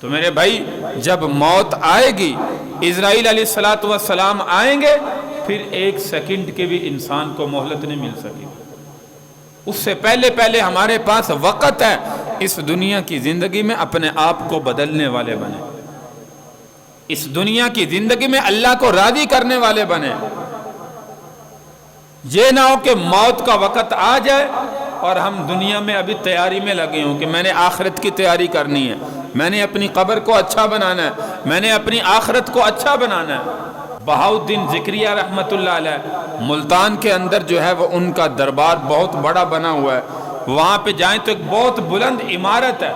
تو میرے بھائی جب موت آئے گی، اسرائیل علیہ الصلوۃ والسلام آئیں گے، پھر ایک سیکنڈ کے بھی انسان کو مہلت نہیں مل سکے. اس سے پہلے ہمارے پاس وقت ہے اس دنیا کی زندگی میں اپنے آپ کو بدلنے والے بنے، اس دنیا کی زندگی میں اللہ کو راضی کرنے والے بنے. یہ نہ ہو کہ موت کا وقت آ جائے اور ہم دنیا میں ابھی تیاری میں لگے ہوں کہ میں نے آخرت کی تیاری کرنی ہے، میں نے اپنی قبر کو اچھا بنانا ہے، میں نے اپنی آخرت کو اچھا بنانا ہے. بہاؤالدین ذکریہ رحمۃ اللہ علیہ ملتان کے اندر جو ہے وہ ان کا دربار بہت بڑا بنا ہوا ہے. وہاں پہ جائیں تو ایک بہت بلند عمارت ہے.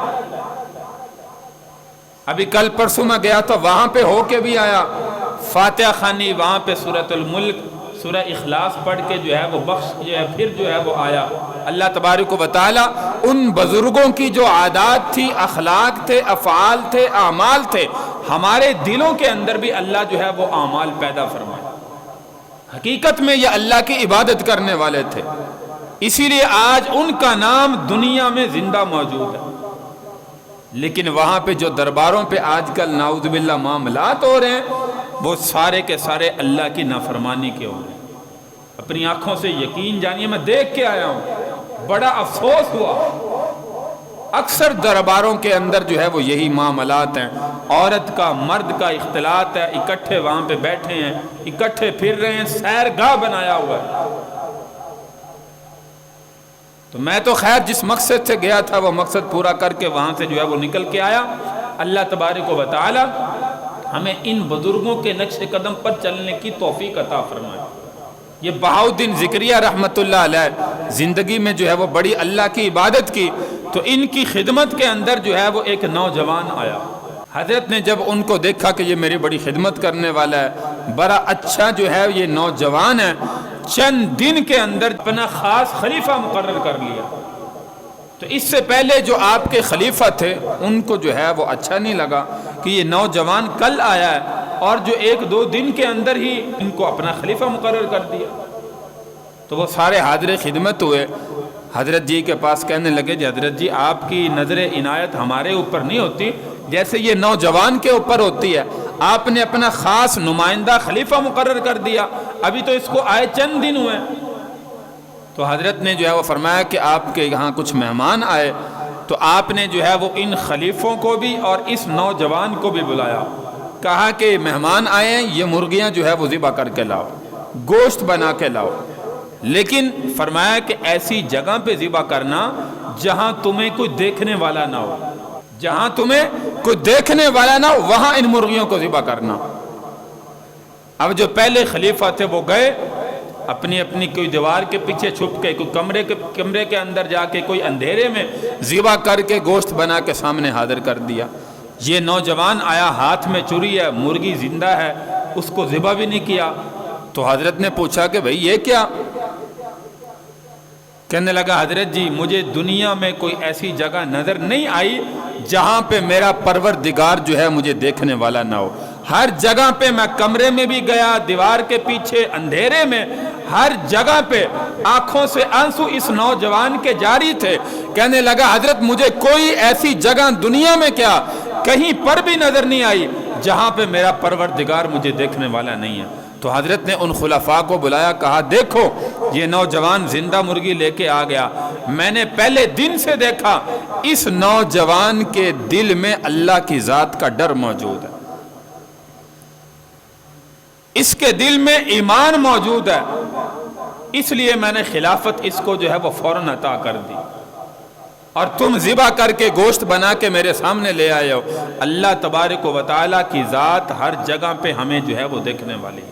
ابھی کل پرسوں میں گیا تو وہاں پہ ہو کے بھی آیا، فاتحہ خوانی وہاں پہ سورۃ الملک، سورہ اخلاص پڑھ کے جو ہے وہ بخش جو ہے پھر جو ہے وہ آیا. اللہ تبارک و تعالی ان بزرگوں کی جو عادات تھی، اخلاق تھے، افعال تھے، اعمال تھے، ہمارے دلوں کے اندر بھی اللہ جو ہے وہ اعمال پیدا فرمائے. حقیقت میں یہ اللہ کی عبادت کرنے والے تھے، اسی لیے آج ان کا نام دنیا میں زندہ موجود ہے. لیکن وہاں پہ جو درباروں پہ آج کل نعوذ باللہ معاملات ہو رہے ہیں وہ سارے کے سارے اللہ کی نافرمانی کے ہو رہے ہیں. اپنی آنکھوں سے یقین جانیے، میں دیکھ کے آیا ہوں، بڑا افسوس ہوا. اکثر درباروں کے اندر جو ہے وہ یہی معاملات ہیں، عورت کا مرد کا اختلاط ہے، اکٹھے وہاں پہ بیٹھے ہیں، اکٹھے پھر رہے ہیں، سیر گاہ بنایا ہوا ہے. تو میں تو خیر جس مقصد سے گیا تھا وہ مقصد پورا کر کے وہاں سے جو ہے وہ نکل کے آیا. اللہ تبارک و تعالی ہمیں ان بزرگوں کے نقش قدم پر چلنے کی توفیق عطا فرمائے. یہ بہاؤالدین ذکریہ رحمۃ اللہ علیہ زندگی میں جو ہے وہ بڑی اللہ کی عبادت کی، تو ان کی خدمت کے اندر جو ہے وہ ایک نوجوان آیا. حضرت نے جب ان کو دیکھا کہ یہ میری بڑی خدمت کرنے والا ہے، بڑا اچھا جو ہے یہ نوجوان ہے، چند دن کے اندر اپنا خاص خلیفہ مقرر کر لیا. تو اس سے پہلے جو آپ کے خلیفہ تھے ان کو جو ہے وہ اچھا نہیں لگا کہ یہ نوجوان کل آیا ہے اور جو ایک دو دن کے اندر ہی ان کو اپنا خلیفہ مقرر کر دیا. تو وہ سارے حاضر خدمت ہوئے، حضرت جی کے پاس کہنے لگے جی حضرت جی آپ کی نظر عنایت ہمارے اوپر نہیں ہوتی جیسے یہ نوجوان کے اوپر ہوتی ہے. آپ نے اپنا خاص نمائندہ خلیفہ مقرر کر دیا، ابھی تو اس کو آئے چند دن ہوئے. تو حضرت نے جو ہے وہ فرمایا کہ آپ کے یہاں کچھ مہمان آئے، تو آپ نے جو ہے وہ ان خلیفوں کو بھی اور اس نوجوان کو بھی بلایا. کہا کہ مہمان آئے ہیں، یہ مرغیاں جو ہے وہ ذبح کر کے لاؤ، گوشت بنا کے لاؤ، لیکن فرمایا کہ ایسی جگہ پہ ذبح کرنا جہاں تمہیں کوئی دیکھنے والا نہ ہو، جہاں تمہیں کوئی دیکھنے والا نہ ہو وہاں ان مرغیوں کو ذبح کرنا. اب جو پہلے خلیفہ تھے وہ گئے اپنی اپنی کوئی دیوار کے پیچھے چھپ کے، کوئی کمرے کے اندر جا کے، کوئی اندھیرے میں ذبح کر کے گوشت بنا کے سامنے حاضر کر دیا. یہ نوجوان آیا، ہاتھ میں چھری ہے، مرغی زندہ ہے، اس کو ذبح بھی نہیں کیا. تو حضرت نے پوچھا کہ بھئی یہ کیا؟ کہنے لگا حضرت جی مجھے دنیا میں کوئی ایسی جگہ نظر نہیں آئی جہاں پہ میرا پروردگار جو ہے مجھے دیکھنے والا نہ ہو. ہر جگہ پہ میں کمرے میں بھی گیا، دیوار کے پیچھے، اندھیرے میں، ہر جگہ پہ آنکھوں سے آنسو اس نوجوان کے جاری تھے. کہنے لگا حضرت مجھے کوئی ایسی جگہ دنیا میں کیا کہیں پر بھی نظر نہیں آئی جہاں پہ میرا پروردگار مجھے دیکھنے والا نہیں ہے. تو حضرت نے ان خلفاء کو بلایا، کہا دیکھو یہ نوجوان زندہ مرغی لے کے آ گیا، میں نے پہلے دن سے دیکھا اس نوجوان کے دل میں اللہ کی ذات کا ڈر موجود ہے، اس کے دل میں ایمان موجود ہے، اس لیے میں نے خلافت اس کو جو ہے وہ فوراً عطا کر دی، اور تم ذبح کر کے گوشت بنا کے میرے سامنے لے آئے ہو. اللہ تبارک و تعالیٰ کی ذات ہر جگہ پہ ہمیں جو ہے وہ دیکھنے والی ہے.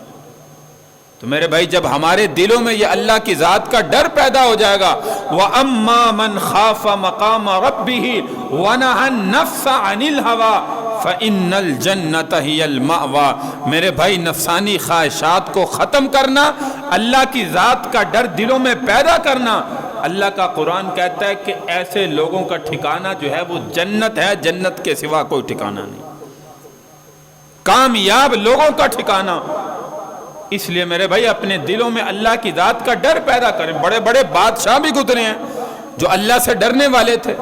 تو میرے بھائی جب ہمارے دلوں میں یہ اللہ کی ذات کا ڈر پیدا ہو جائے گا، وَأَمَّا مَنْ خَافَ مَقَامَ رَبِّهِ وَنَهَى النَّفْسَ عَنِ الْهَوَىٰ فَإِنَّ الْجَنَّةَ هِيَ الْمَأْوَىٰ. میرے بھائی نفسانی خواہشات کو ختم کرنا، اللہ کی ذات کا ڈر دلوں میں پیدا کرنا. اللہ کا قرآن کہتا ہے کہ ایسے لوگوں کا ٹھکانہ جو ہے وہ جنت ہے، جنت کے سوا کوئی ٹھکانہ نہیں، کامیاب لوگوں کا ٹھکانہ. اس لیے میرے بھائی اپنے دلوں میں اللہ کی ذات کا ڈر پیدا کریں. بڑے بڑے بادشاہ بھی گزرے ہیں جو اللہ سے ڈرنے والے تھے،